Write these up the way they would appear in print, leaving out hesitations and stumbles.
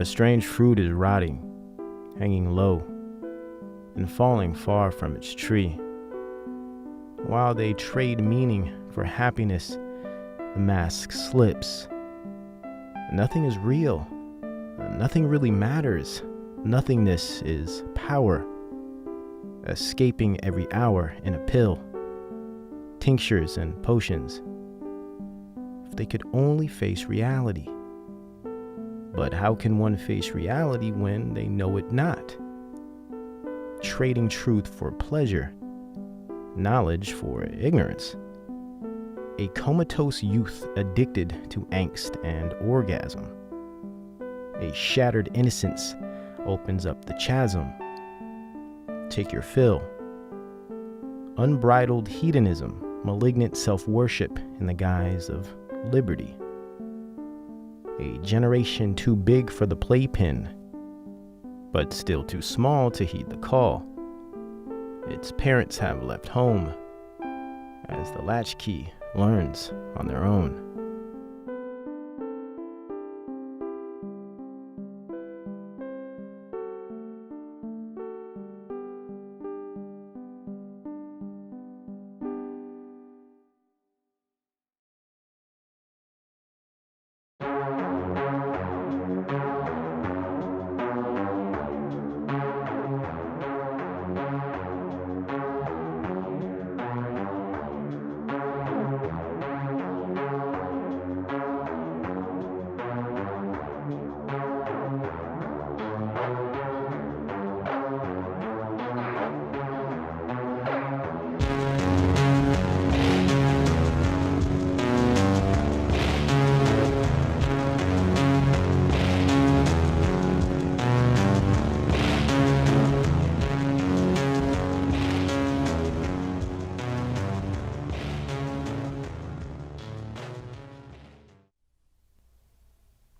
A strange fruit is rotting, hanging low, and falling far from its tree. While they trade meaning for happiness, the mask slips. Nothing is real. Nothing really matters. Nothingness is power, escaping every hour in a pill, tinctures and potions. If they could only face reality. But how can one face reality when they know it not? Trading truth for pleasure, knowledge for ignorance. A comatose youth addicted to angst and orgasm. A shattered innocence opens up the chasm. Take your fill. Unbridled hedonism, malignant self-worship in the guise of liberty. A generation too big for the playpen, but still too small to heed the call. Its parents have left home, as the latchkey learns on their own.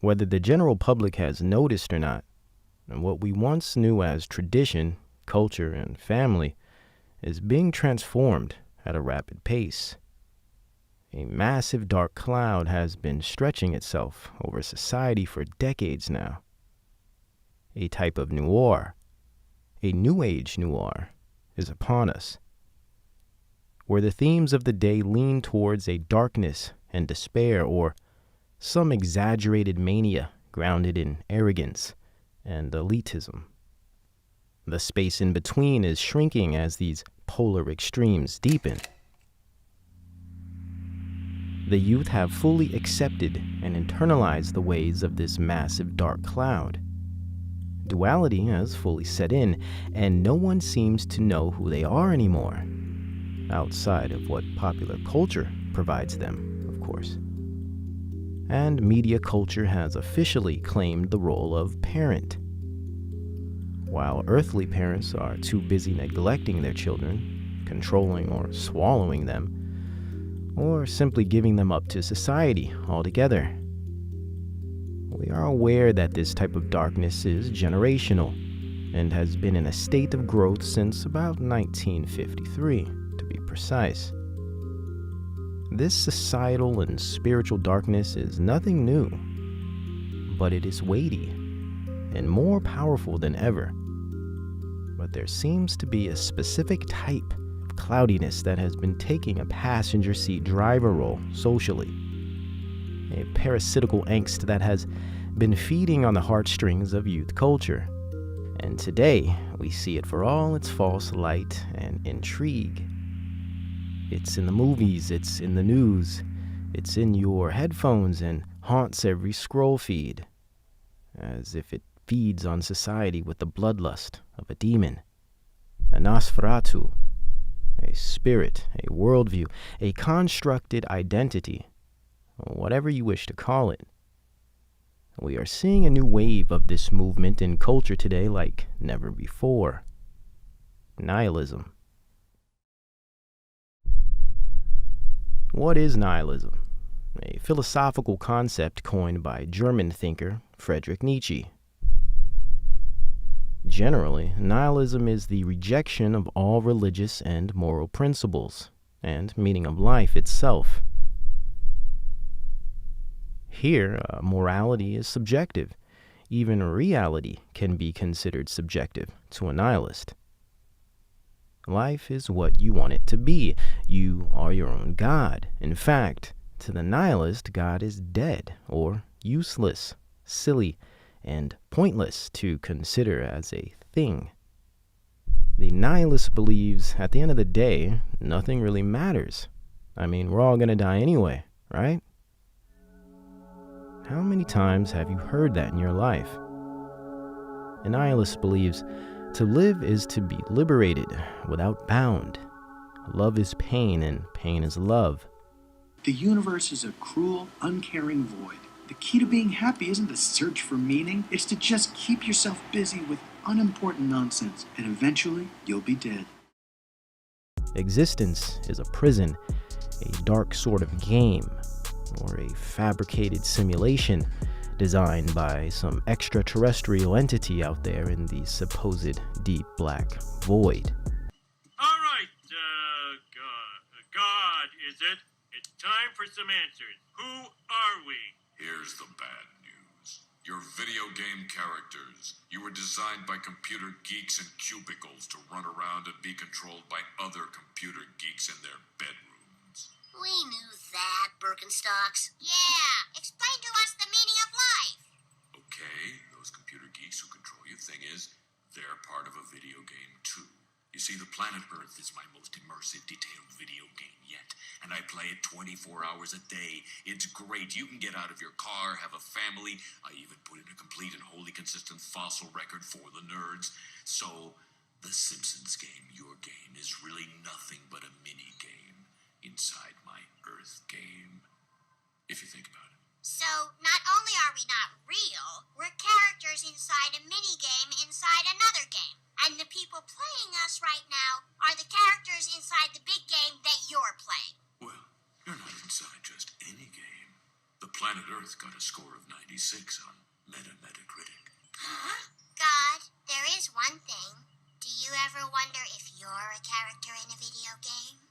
Whether the general public has noticed or not, what we once knew as tradition, culture, and family is being transformed at a rapid pace. A massive dark cloud has been stretching itself over society for decades now. A type of noir, a new age noir, is upon us, where the themes of the day lean towards a darkness and despair, or some exaggerated mania grounded in arrogance and elitism. The space in between is shrinking as these polar extremes deepen. The youth have fully accepted and internalized the ways of this massive dark cloud. Duality has fully set in, and no one seems to know who they are anymore, outside of what popular culture provides them, of course. And media culture has officially claimed the role of parent. While earthly parents are too busy neglecting their children, controlling or swallowing them, or simply giving them up to society altogether. We are aware that this type of darkness is generational and has been in a state of growth since about 1953, to be precise. This societal and spiritual darkness is nothing new, but it is weighty and more powerful than ever. But there seems to be a specific type of cloudiness that has been taking a passenger seat driver role socially. A parasitical angst that has been feeding on the heartstrings of youth culture. And today, we see it for all its false light and intrigue. It's in the movies, it's in the news, it's in your headphones and haunts every scroll feed, as if it feeds on society with the bloodlust of a demon, a Nosferatu, a spirit, a worldview, a constructed identity, whatever you wish to call it. We are seeing a new wave of this movement in culture today like never before. Nihilism. What is nihilism? A philosophical concept coined by German thinker Friedrich Nietzsche. Generally, nihilism is the rejection of all religious and moral principles, and meaning of life itself. Here, morality is subjective, even reality can be considered subjective to a nihilist. Life is what you want it to be. You are your own God. In fact, to the nihilist, God is dead or useless, silly, and pointless to consider as a thing. The nihilist believes at the end of the day, nothing really matters. I mean, we're all going to die anyway, right? How many times have you heard that in your life? A nihilist believes to live is to be liberated without bound. Love is pain and pain is love. The universe is a cruel, uncaring void. The key to being happy isn't the search for meaning. It's to just keep yourself busy with unimportant nonsense, and eventually you'll be dead. Existence is a prison, a dark sort of game, or a fabricated simulation designed by some extraterrestrial entity out there in the supposed deep black void. All right, God, is it? It's time for some answers. Who are we? Here's the bad news. You're video game characters. You were designed by computer geeks in cubicles to run around and be controlled by other computer geeks in their bedrooms. We knew that, Birkenstocks. Yeah, explain to us the meaning of life. Okay, those computer geeks who control you, thing is, they're part of a video game too. You see, the planet Earth is my most immersive, detailed video game yet, and I play it 24 hours a day. It's great. You can get out of your car, have a family. I even put in a complete and wholly consistent fossil record for the nerds. So, the Simpsons game, your game, is really nothing but a mini game inside my Earth game, if you think about it. So, not only are we not real, we're characters inside a mini-game inside another game. And the people playing us right now are the characters inside the big game that you're playing. Well, you're not inside just any game. The planet Earth got a score of 96 on Metacritic. Huh? God, there is one thing. Do you ever wonder if you're a character in a video game?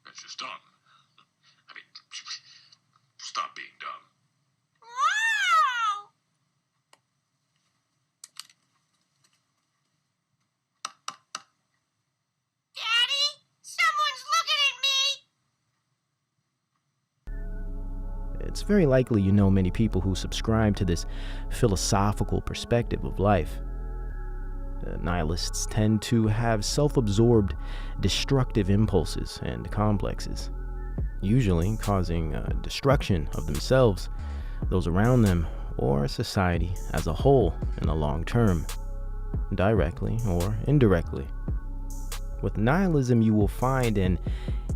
That's just dumb. I mean, stop being dumb. Wow! Daddy, someone's looking at me! It's very likely you know many people who subscribe to this philosophical perspective of life. Nihilists tend to have self-absorbed, destructive impulses and complexes, usually causing destruction of themselves, those around them, or society as a whole in the long term, directly or indirectly. With nihilism, you will find an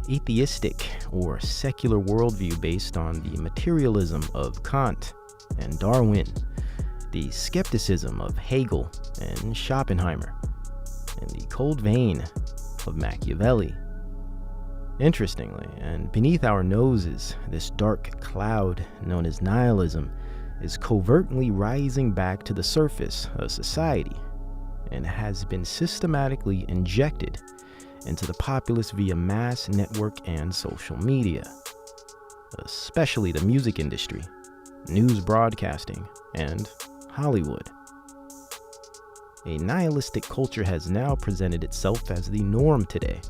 atheistic or secular worldview based on the materialism of Kant and Darwin, the skepticism of Hegel and Schopenhauer, and the cold vein of Machiavelli. Interestingly, and beneath our noses, this dark cloud known as nihilism is covertly rising back to the surface of society and has been systematically injected into the populace via mass network and social media, especially the music industry, news broadcasting, and Hollywood. A nihilistic culture has now presented itself as the norm today.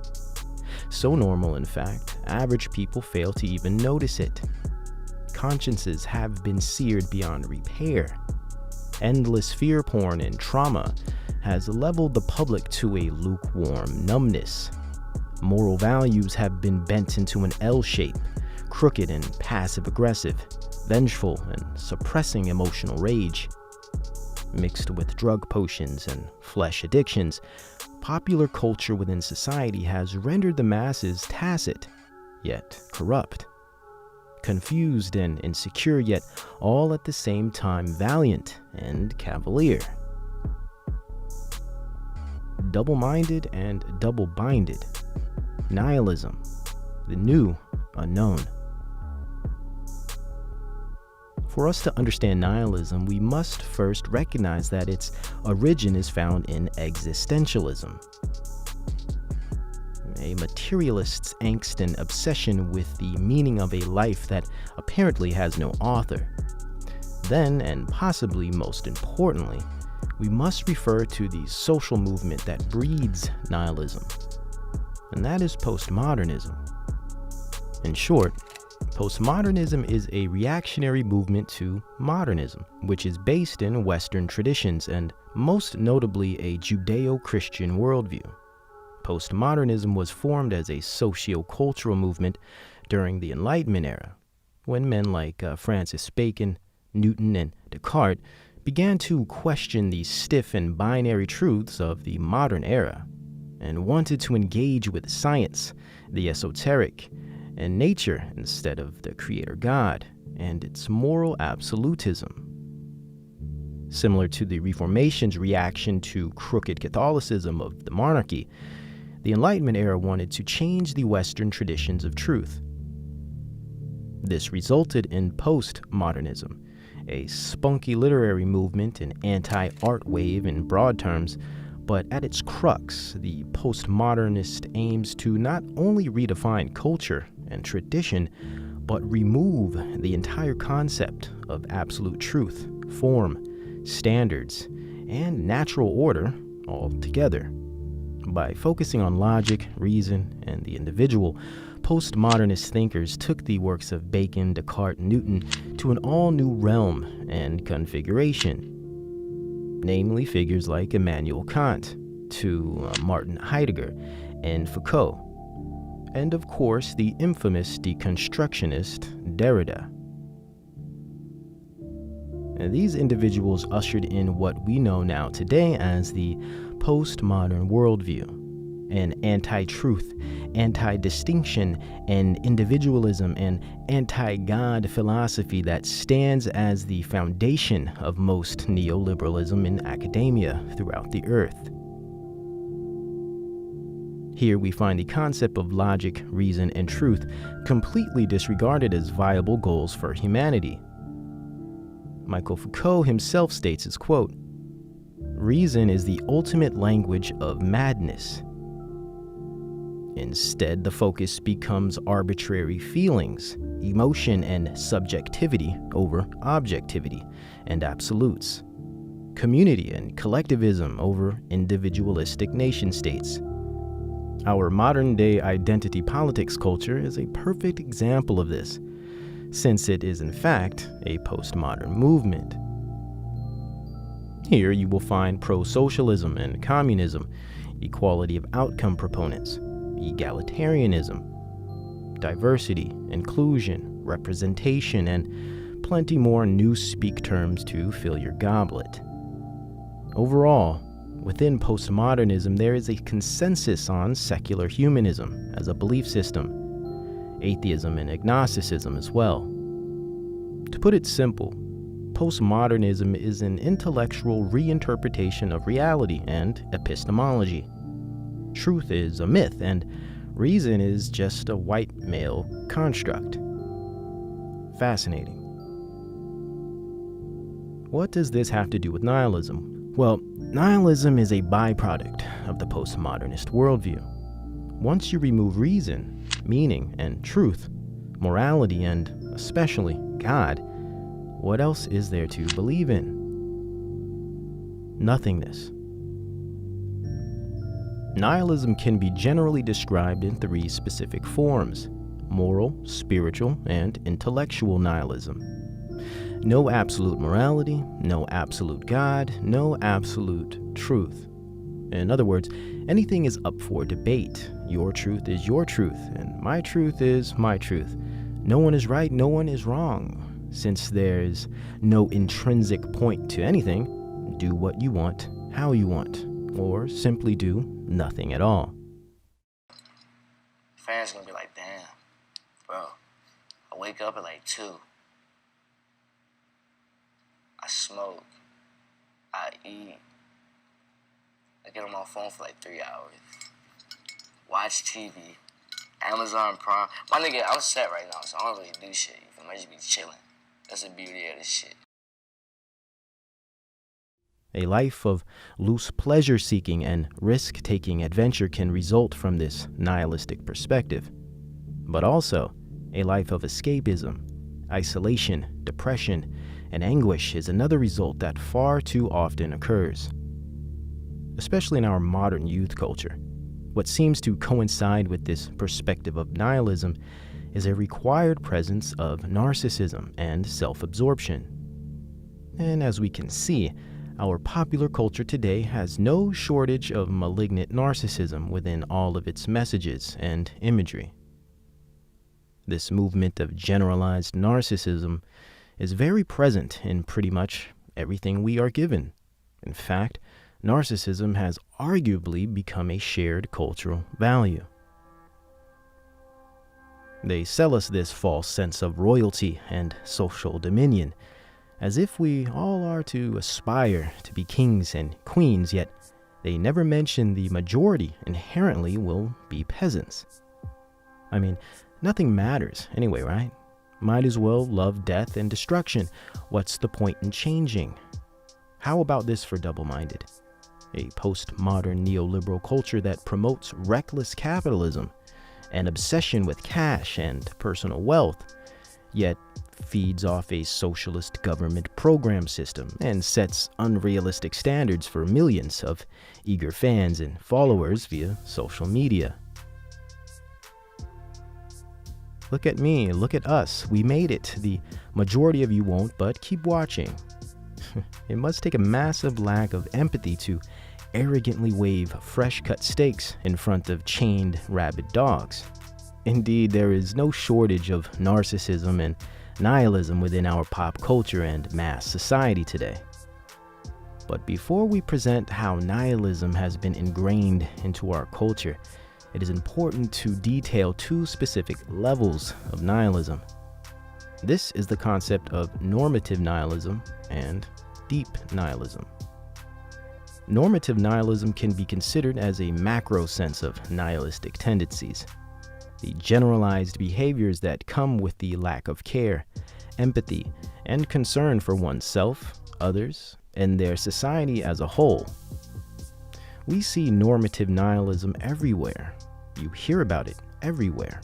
So normal, in fact, average people fail to even notice it. Consciences have been seared beyond repair. Endless fear porn and trauma has leveled the public to a lukewarm numbness. Moral values have been bent into an L shape, crooked and passive-aggressive, vengeful and suppressing emotional rage. Mixed with drug potions and flesh addictions, popular culture within society has rendered the masses tacit, yet corrupt, confused and insecure, yet all at the same time valiant and cavalier, double-minded and double-binded. Nihilism, the new unknown. For us to understand nihilism, we must first recognize that its origin is found in existentialism, a materialist's angst and obsession with the meaning of a life that apparently has no author. Then, and possibly most importantly, we must refer to the social movement that breeds nihilism, and that is postmodernism. In short, postmodernism is a reactionary movement to modernism, which is based in Western traditions and most notably a Judeo-Christian worldview. Postmodernism was formed as a socio-cultural movement during the Enlightenment era, when men like Francis Bacon, Newton, and Descartes began to question the stiff and binary truths of the modern era and wanted to engage with science, the esoteric, and nature instead of the creator God and its moral absolutism. Similar to the Reformation's reaction to crooked Catholicism of the monarchy, the Enlightenment era wanted to change the Western traditions of truth. This resulted in postmodernism, a spunky literary movement, an anti-art wave in broad terms, but at its crux, the postmodernist aims to not only redefine culture and tradition, but remove the entire concept of absolute truth, form, standards, and natural order altogether. By focusing on logic, reason, and the individual, postmodernist thinkers took the works of Bacon, Descartes, and Newton to an all-new realm and configuration, namely figures like Immanuel Kant to Martin Heidegger and Foucault, and of course the infamous deconstructionist Derrida. And these individuals ushered in what we know now today as the postmodern worldview, an anti-truth, anti-distinction, and individualism, and anti-God philosophy that stands as the foundation of most neoliberalism in academia throughout the earth. Here we find the concept of logic, reason, and truth completely disregarded as viable goals for humanity. Michel Foucault himself states as, quote, "Reason is the ultimate language of madness. Instead, the focus becomes arbitrary feelings, emotion, and subjectivity over objectivity and absolutes, community and collectivism over individualistic nation-states. Our modern-day identity politics culture is a perfect example of this, since it is in fact a postmodern movement. Here you will find pro-socialism and communism, equality of outcome proponents, egalitarianism, diversity, inclusion, representation, and plenty more new-speak terms to fill your goblet. Overall, within postmodernism, there is a consensus on secular humanism as a belief system, atheism and agnosticism as well. To put it simple, postmodernism is an intellectual reinterpretation of reality and epistemology. Truth is a myth, and reason is just a white male construct. Fascinating. What does this have to do with nihilism? Well, nihilism is a byproduct of the postmodernist worldview. Once you remove reason, meaning, and truth, morality, and especially God, what else is there to believe in? Nothingness. Nihilism can be generally described in three specific forms: moral, spiritual, and intellectual nihilism. No absolute morality, no absolute God, no absolute truth. In other words, anything is up for debate. Your truth is your truth, and my truth is my truth. No one is right, no one is wrong. Since there's no intrinsic point to anything, do what you want, how you want, or simply do nothing at all. Fans gonna be like, damn, bro, I wake up at like 2. I smoke, I eat, I get on my phone for like 3 hours, watch TV, Amazon Prime. My nigga, I'm set right now, so I don't really do shit. You feel me? I just be chilling. That's the beauty of this shit. A life of loose pleasure-seeking and risk-taking adventure can result from this nihilistic perspective, but also a life of escapism, isolation, depression, and anguish is another result that far too often occurs. Especially in our modern youth culture, what seems to coincide with this perspective of nihilism is a required presence of narcissism and self-absorption. And as we can see, our popular culture today has no shortage of malignant narcissism within all of its messages and imagery. This movement of generalized narcissism is very present in pretty much everything we are given. In fact, narcissism has arguably become a shared cultural value. They sell us this false sense of royalty and social dominion, as if we all are to aspire to be kings and queens, yet they never mention the majority inherently will be peasants. I mean, nothing matters anyway, right? Might as well love death and destruction. What's the point in changing? How about this for double-minded? A postmodern neoliberal culture that promotes reckless capitalism, an obsession with cash and personal wealth, yet feeds off a socialist government program system and sets unrealistic standards for millions of eager fans and followers via social media. Look at me, look at us, we made it. The majority of you won't, but keep watching. It must take a massive lack of empathy to arrogantly wave fresh-cut steaks in front of chained rabid dogs. Indeed, there is no shortage of narcissism and nihilism within our pop culture and mass society today. But before we present how nihilism has been ingrained into our culture, it is important to detail two specific levels of nihilism. This is the concept of normative nihilism and deep nihilism. Normative nihilism can be considered as a macro sense of nihilistic tendencies, the generalized behaviors that come with the lack of care, empathy, and concern for oneself, others, and their society as a whole. We see normative nihilism everywhere. You hear about it everywhere.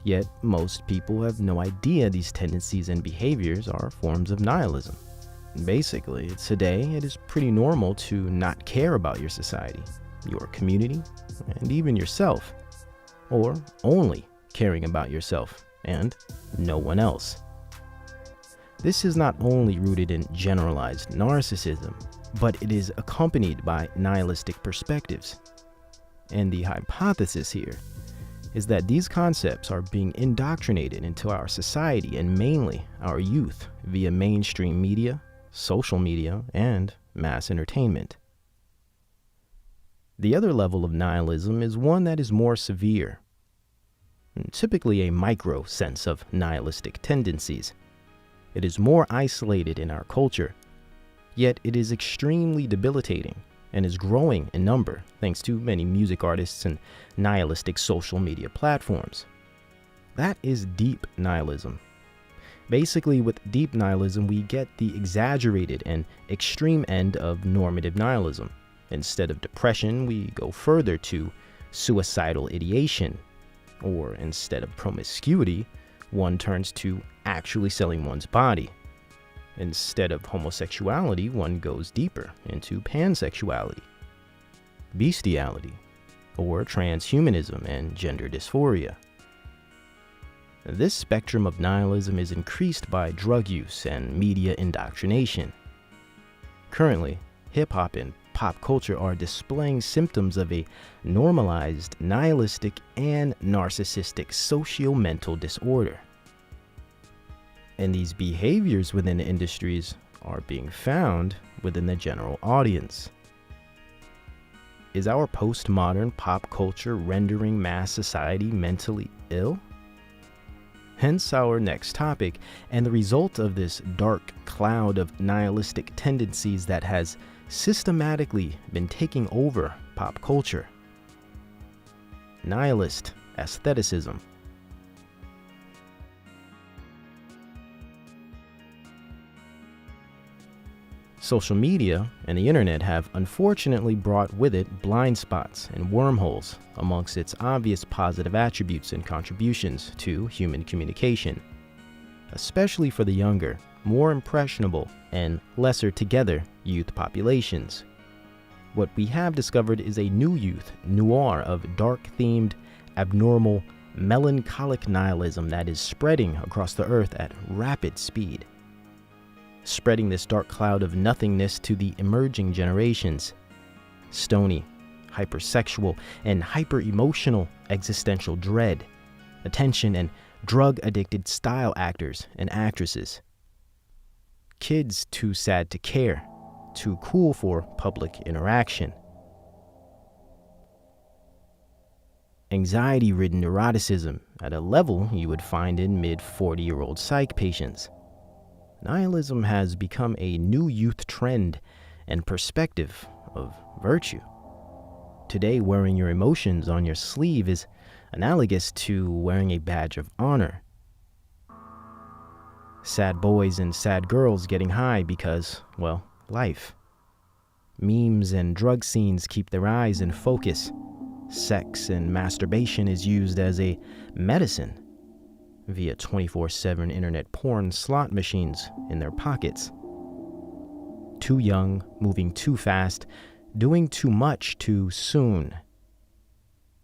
Yet most people have no idea these tendencies and behaviors are forms of nihilism. Basically, today it is pretty normal to not care about your society, your community, and even yourself, or only caring about yourself and no one else. This is not only rooted in generalized narcissism, but it is accompanied by nihilistic perspectives. And the hypothesis here is that these concepts are being indoctrinated into our society and mainly our youth via mainstream media, social media, and mass entertainment. The other level of nihilism is one that is more severe, typically a micro sense of nihilistic tendencies. It is more isolated in our culture, yet it is extremely debilitating and is growing in number thanks to many music artists and nihilistic social media platforms. That is deep nihilism. Basically, with deep nihilism, we get the exaggerated and extreme end of normative nihilism. Instead of depression, we go further to suicidal ideation. Or instead of promiscuity, one turns to actually selling one's body. Instead of homosexuality, one goes deeper into pansexuality, bestiality, or transhumanism and gender dysphoria. This spectrum of nihilism is increased by drug use and media indoctrination. Currently, hip-hop and pop culture are displaying symptoms of a normalized, nihilistic, and narcissistic socio-mental disorder. And these behaviors within the industries are being found within the general audience. Is our postmodern pop culture rendering mass society mentally ill? Hence our next topic, and the result of this dark cloud of nihilistic tendencies that has systematically been taking over pop culture. Nihilist aestheticism. Social media and the internet have unfortunately brought with it blind spots and wormholes amongst its obvious positive attributes and contributions to human communication. Especially for the younger, more impressionable, and lesser together youth populations. What we have discovered is a new youth noir of dark-themed, abnormal, melancholic nihilism that is spreading across the earth at rapid speed. Spreading this dark cloud of nothingness to the emerging generations. Stony, hypersexual, and hyper-emotional existential dread, attention, and drug-addicted style actors and actresses. Kids too sad to care, too cool for public interaction. Anxiety-ridden neuroticism at a level you would find in mid-40-year-old psych patients. Nihilism has become a new youth trend and perspective of virtue. Today, wearing your emotions on your sleeve is analogous to wearing a badge of honor. Sad boys and sad girls getting high because, well, life. Memes and drug scenes keep their eyes in focus. Sex and masturbation is used as a medicine via 24/7 internet porn slot machines in their pockets. Too young, moving too fast, doing too much too soon.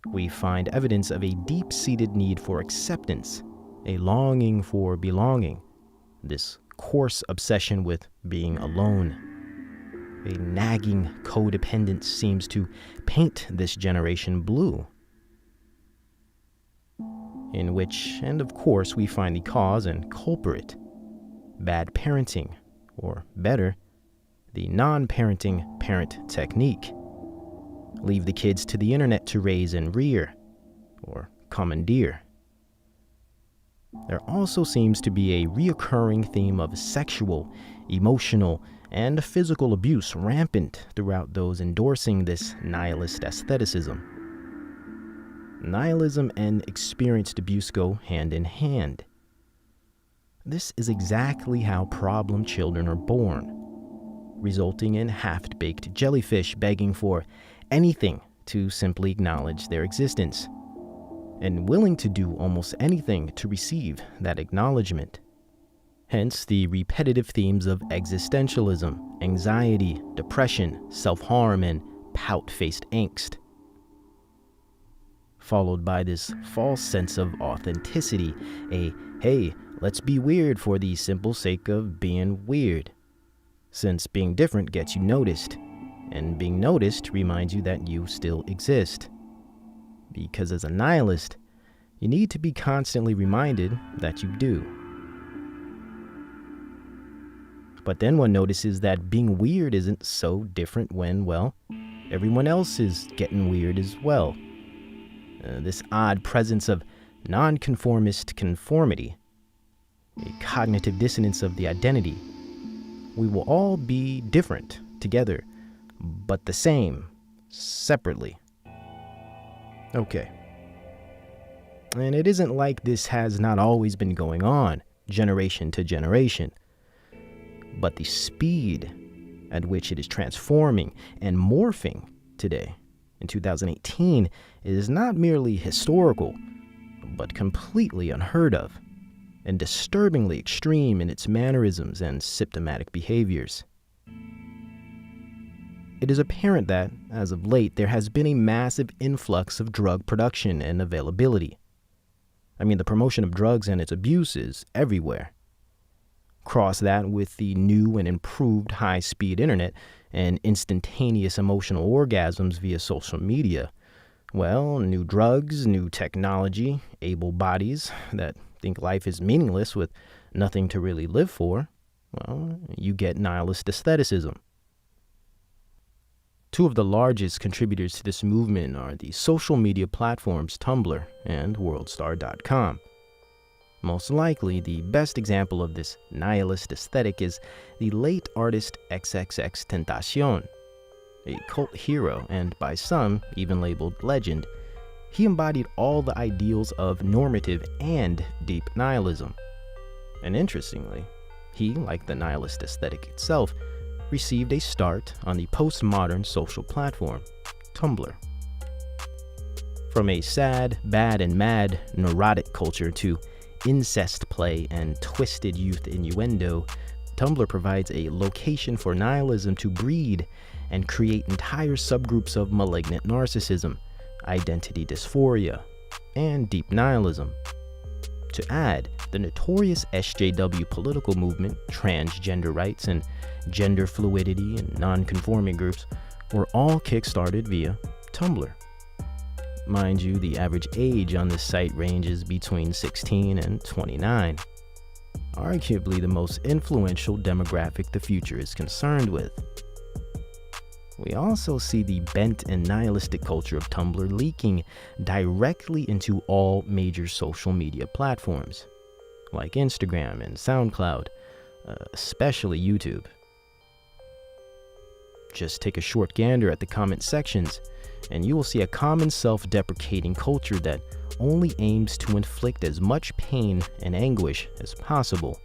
We find evidence of a deep-seated need for acceptance, a longing for belonging, this coarse obsession with being alone. A nagging codependence seems to paint this generation blue, in which, and of course, we find the cause and culprit: bad parenting, or better, the non-parenting parent technique. Leave the kids to the internet to raise and rear, or commandeer. There also seems to be a reoccurring theme of sexual, emotional, and physical abuse rampant throughout those endorsing this nihilist aestheticism. Nihilism and experienced abuse go hand in hand. This is exactly how problem children are born, resulting in half-baked jellyfish begging for anything to simply acknowledge their existence, and willing to do almost anything to receive that acknowledgement. Hence the repetitive themes of existentialism, anxiety, depression, self-harm, and pout-faced angst. Followed by this false sense of authenticity, a, hey, let's be weird for the simple sake of being weird. Since being different gets you noticed, and being noticed reminds you that you still exist. Because as a nihilist, you need to be constantly reminded that you do. But then one notices that being weird isn't so different when, well, everyone else is getting weird as well. This odd presence of nonconformist conformity, a cognitive dissonance of the identity. We will all be different together, but the same separately. Okay. And it isn't like this has not always been going on, generation to generation. But the speed at which it is transforming and morphing today, in 2018, is not merely historical, but completely unheard of, and disturbingly extreme in its mannerisms and symptomatic behaviors. It is apparent that, as of late, there has been a massive influx of drug production and availability. I mean, the promotion of drugs and its abuse is everywhere. Cross that with the new and improved high-speed internet and instantaneous emotional orgasms via social media. Well, new drugs, new technology, able bodies that think life is meaningless with nothing to really live for. Well, you get nihilist aestheticism. Two of the largest contributors to this movement are the social media platforms Tumblr and WorldStar.com. Most likely, the best example of this nihilist aesthetic is the late artist XXXTentacion, a cult hero and by some even labeled legend. He embodied all the ideals of normative and deep nihilism. And interestingly, he, like the nihilist aesthetic itself, received a start on the postmodern social platform, Tumblr. From a sad, bad, and mad neurotic culture to incest play, and twisted youth innuendo, Tumblr provides a location for nihilism to breed and create entire subgroups of malignant narcissism, identity dysphoria, and deep nihilism. To add, the notorious SJW political movement, transgender rights, and gender fluidity and non-conforming groups were all kickstarted via Tumblr. Mind you, the average age on this site ranges between 16 and 29. Arguably the most influential demographic the future is concerned with. We also see the bent and nihilistic culture of Tumblr leaking directly into all major social media platforms, like Instagram and SoundCloud, especially YouTube. Just take a short gander at the comment sections, and you will see a common self-deprecating culture that only aims to inflict as much pain and anguish as possible.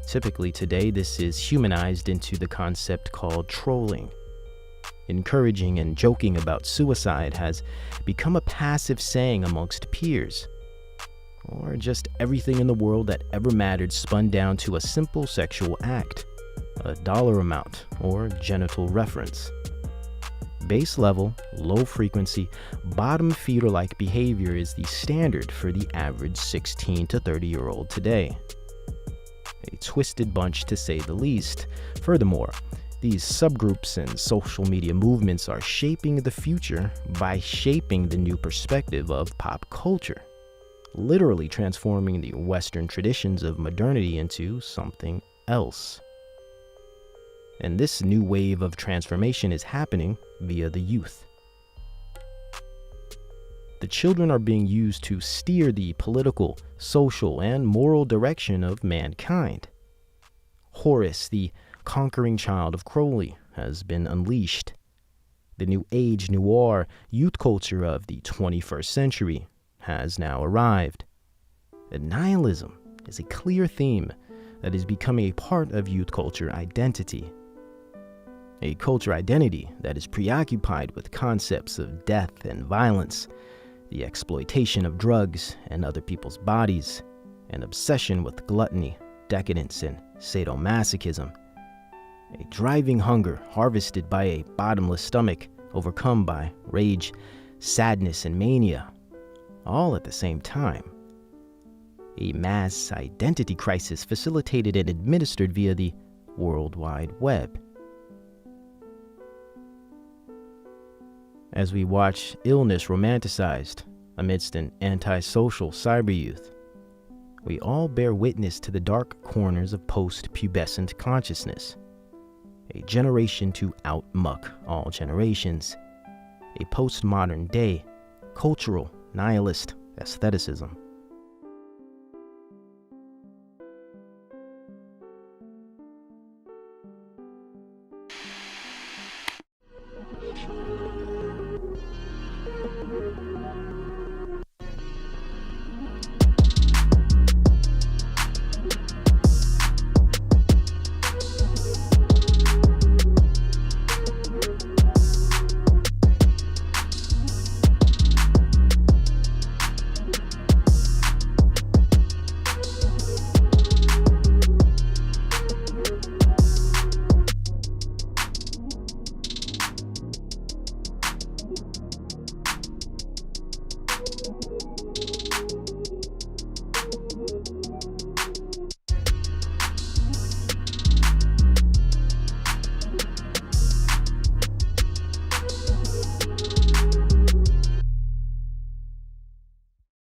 Typically today, this is humanized into the concept called trolling. Encouraging and joking about suicide has become a passive saying amongst peers, or just everything in the world that ever mattered spun down to a simple sexual act, a dollar amount, or genital reference. Base level, low frequency, bottom feeder-like behavior is the standard for the average 16 to 30-year-old today. A twisted bunch to say the least. Furthermore, these subgroups and social media movements are shaping the future by shaping the new perspective of pop culture, literally transforming the Western traditions of modernity into something else. And this new wave of transformation is happening via the youth. The children are being used to steer the political, social, and moral direction of mankind. Horus, the conquering child of Crowley, has been unleashed. The new age noir youth culture of the 21st century has now arrived. And nihilism is a clear theme that is becoming a part of youth culture identity. A culture identity that is preoccupied with concepts of death and violence, the exploitation of drugs and other people's bodies, an obsession with gluttony, decadence, and sadomasochism. A driving hunger harvested by a bottomless stomach, overcome by rage, sadness, and mania, all at the same time. A mass identity crisis facilitated and administered via the World Wide Web. As we watch illness romanticized amidst an antisocial cyber youth, we all bear witness to the dark corners of post-pubescent consciousness. A generation to outmuck all generations. A postmodern day, cultural, nihilist aestheticism.